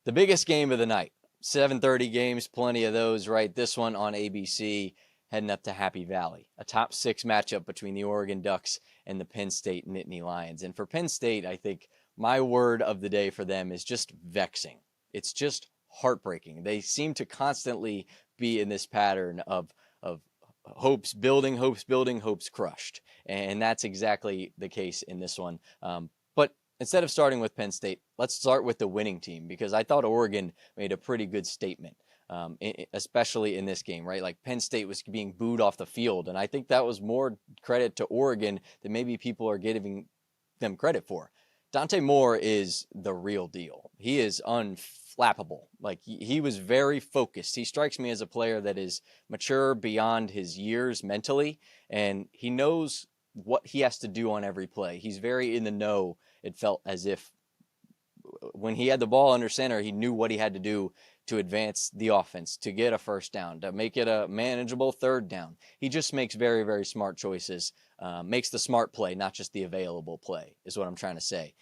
The biggest game of the night. 7:30 games, plenty of those, right? This one on ABC, heading up to Happy Valley. A top 6 matchup between the Oregon Ducks and the Penn State Nittany Lions. And for Penn State, I think my word of the day for them is just vexing. It's just heartbreaking. They seem to constantly be in this pattern of hopes building, hopes crushed. And that's exactly the case in this one. But instead of starting with Penn State, let's start with the winning team, because I thought Oregon made a pretty good statement, especially in this game, right? Like Penn State was being booed off the field, and I think that was more credit to Oregon than maybe people are giving them credit for. Dante Moore is the real deal. He is unflappable. Like he was very focused. He strikes me as a player that is mature beyond his years mentally, and he knows what he has to do on every play. He's very in the know. It felt as if when he had the ball under center, he knew what he had to do to advance the offense, to get a first down, to make it a manageable third down. He just makes very, very smart choices, makes the smart play, not just the available play, is what I'm trying to say.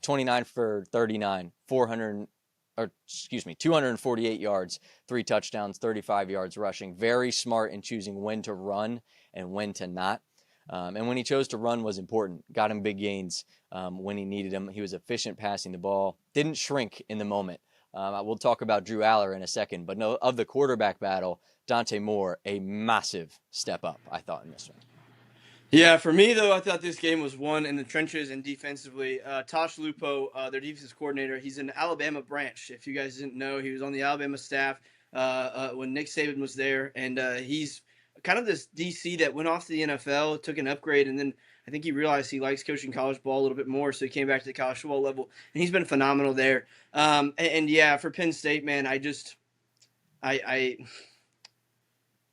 29 for 39, 248 yards, 3 touchdowns, 35 yards rushing. Very smart in choosing when to run and when to not. And when he chose to run was important. Got him big gains when he needed him. He was efficient passing the ball. Didn't shrink in the moment. We'll talk about Drew Aller in a second. But no, of the quarterback battle, Dante Moore, a massive step up, I thought, in this one. Yeah, for me, though, I thought this game was won in the trenches and defensively. Tosh Lupo, their defensive coordinator, he's an Alabama branch. If you guys didn't know, he was on the Alabama staff when Nick Saban was there. And he's kind of this DC that went off to the NFL, took an upgrade, and then I think he realized he likes coaching college ball a little bit more, so he came back to the college football level, and he's been phenomenal there. And yeah, for Penn State, man,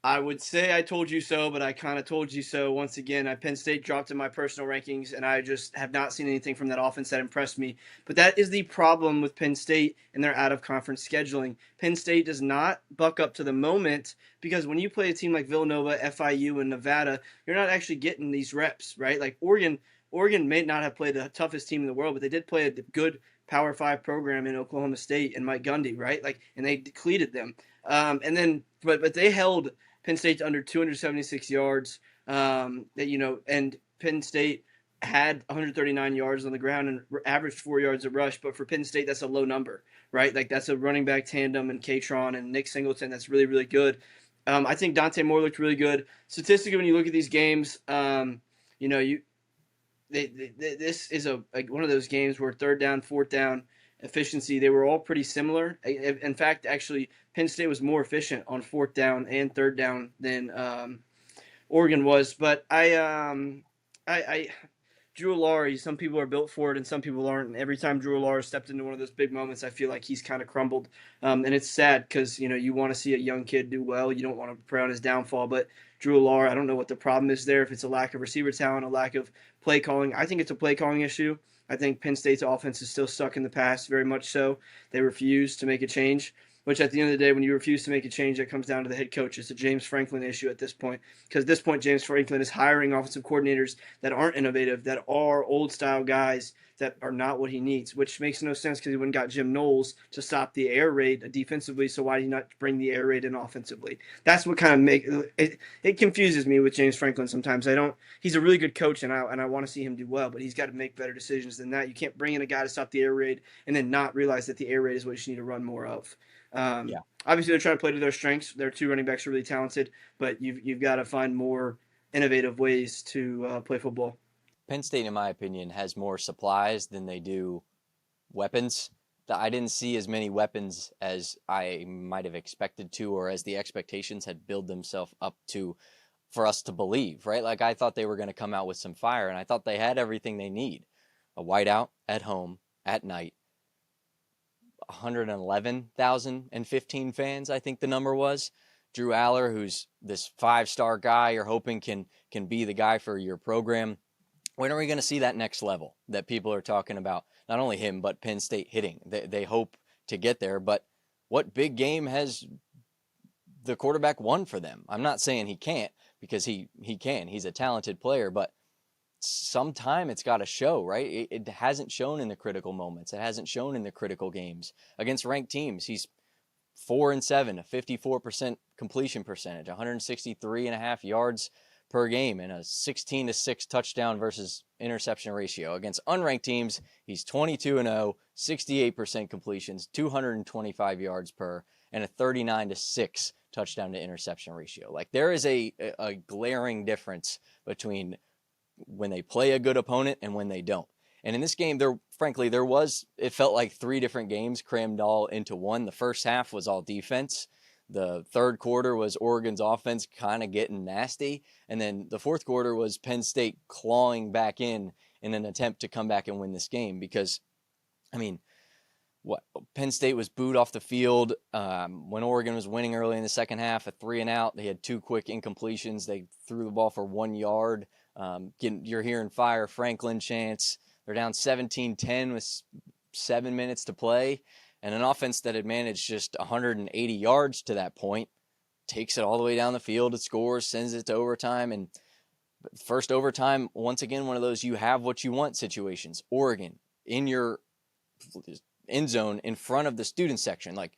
I would say I told you so, but I kind of told you so once again. Penn State dropped in my personal rankings, and I just have not seen anything from that offense that impressed me. But that is the problem with Penn State and their out-of-conference scheduling. Penn State does not buck up to the moment, because when you play a team like Villanova, FIU, and Nevada, you're not actually getting these reps, right? Like Oregon may not have played the toughest team in the world, but they did play a good Power 5 program in Oklahoma State and Mike Gundy, right? Like, and they depleted them. But they held Penn State under 276 yards. And Penn State had 139 yards on the ground and averaged 4 yards a rush. But for Penn State, that's a low number, right? Like that's a running back tandem and Katron and Nick Singleton. That's really, really good. I think Dante Moore looked really good. Statistically, when you look at these games, this is one of those games where third down, fourth down efficiency, they were all pretty similar. In fact, actually, Penn State was more efficient on fourth down and third down than Oregon was. But Drew Allard, some people are built for it and some people aren't. And every time Drew Allard stepped into one of those big moments, I feel like he's kind of crumbled. And it's sad because, you want to see a young kid do well. You don't want to prey on his downfall. But Drew Allard, I don't know what the problem is there, if it's a lack of receiver talent, a lack of play calling. I think it's a play calling issue. I think Penn State's offense is still stuck in the past, very much so. They refuse to make a change, which at the end of the day, when you refuse to make a change, that comes down to the head coach. It's a James Franklin issue at this point, because at this point, James Franklin is hiring offensive coordinators that aren't innovative, that are old-style guys that are not what he needs, which makes no sense because he went and got Jim Knowles to stop the air raid defensively, so why did he not bring the air raid in offensively? That's what kind of it confuses me with James Franklin sometimes. He's a really good coach, and I want to see him do well, but he's got to make better decisions than that. You can't bring in a guy to stop the air raid and then not realize that the air raid is what you need to run more of. Obviously, they're trying to play to their strengths. Their 2 running backs are really talented, but you've got to find more innovative ways to play football. Penn State, in my opinion, has more supplies than they do weapons. I didn't see as many weapons as I might have expected to, or as the expectations had built themselves up to for us to believe, right? Like I thought they were going to come out with some fire, and I thought they had everything they need. A whiteout at home at night. 111,015 fans, I think the number was. Drew Aller, who's this 5-star guy you're hoping can be the guy for your program. When are we going to see that next level that people are talking about? Not only him, but Penn State hitting. They hope to get there, but what big game has the quarterback won for them? I'm not saying he can't, because he can. He's a talented player, but sometime it's got to show, right? It hasn't shown in the critical moments. It hasn't shown in the critical games against ranked teams. He's 4-7, a 54% completion percentage, 163.5 yards per game, and a 16-6 touchdown versus interception ratio. Against unranked teams, he's 22-0, 68% completions, 225 yards per, and a 39-6 touchdown to interception ratio. Like, there is a glaring difference between when they play a good opponent and when they don't. And in this game, it felt like 3 different games crammed all into one. The first half was all defense. The third quarter was Oregon's offense kind of getting nasty. And then the fourth quarter was Penn State clawing back in an attempt to come back and win this game. Because, I mean, Penn State was booed off the field when Oregon was winning early in the second half, a 3-and-out. They had 2 quick incompletions. They threw the ball for 1 yard. You're hearing Fire Franklin chants. They're down 17-10 with 7 minutes to play. And an offense that had managed just 180 yards to that point takes it all the way down the field. It scores, sends it to overtime. And first overtime, once again, one of those you have what you want situations. Oregon in your end zone in front of the student section. Like,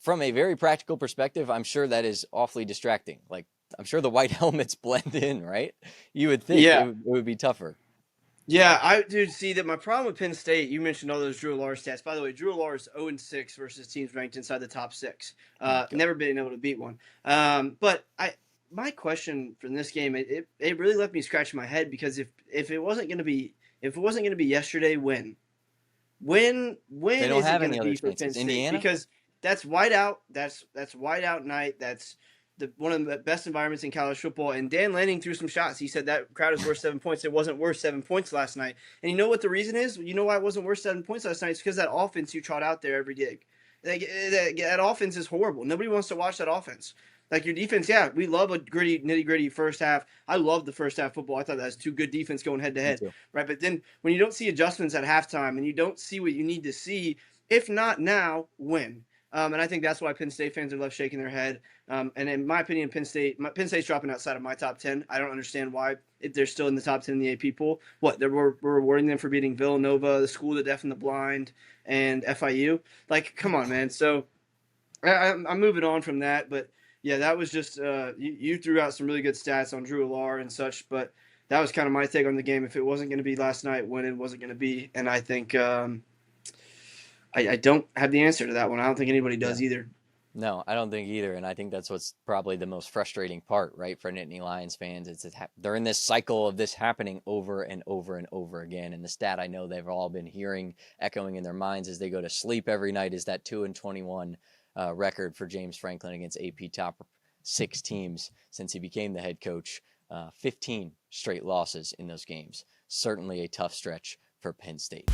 from a very practical perspective, I'm sure that is awfully distracting. Like, I'm sure the white helmets blend in, right? You would think it would be tougher. Yeah, I do see that. My problem with Penn State, you mentioned all those Drew Lars stats. By the way, Drew Lars 0-6 versus teams ranked inside the top 6. Never been able to beat one. But my question from this game, it really left me scratching my head, because if it wasn't going to be yesterday, when They don't is it have going any to other be for Penn chances. State? Indiana? Because that's whiteout. That's whiteout night. That's one of the best environments in college football. And Dan Lanning threw some shots. He said that crowd is worth 7 points. It wasn't worth 7 points last night. And you know what the reason is? You know why it wasn't worth 7 points last night? It's because that offense you trot out there every day. That offense is horrible. Nobody wants to watch that offense. Like, your defense, yeah, we love a gritty, nitty-gritty first half. I love the first half football. I thought that was 2 good defense going head-to-head. Right? But then when you don't see adjustments at halftime and you don't see what you need to see, if not now, when? And I think that's why Penn State fans are left shaking their head. And in my opinion, Penn State's dropping outside of my top 10. I don't understand why, if they're still in the top 10 in the AP poll. We're rewarding them for beating Villanova, the School of the Deaf and the Blind, and FIU. Like, come on, man. So I'm moving on from that. But, yeah, that was just you threw out some really good stats on Drew Allar and such. But that was kind of my take on the game. If it wasn't going to be last night, when it wasn't going to be. And I think I don't have the answer to that one. I don't think anybody does either. No, I don't think either. And I think that's what's probably the most frustrating part, right, for Nittany Lions fans. They're in this cycle of this happening over and over and over again. And the stat I know they've all been hearing, echoing in their minds as they go to sleep every night, is that 2-21 record for James Franklin against AP top 6 teams since he became the head coach. 15 straight losses in those games. Certainly a tough stretch for Penn State.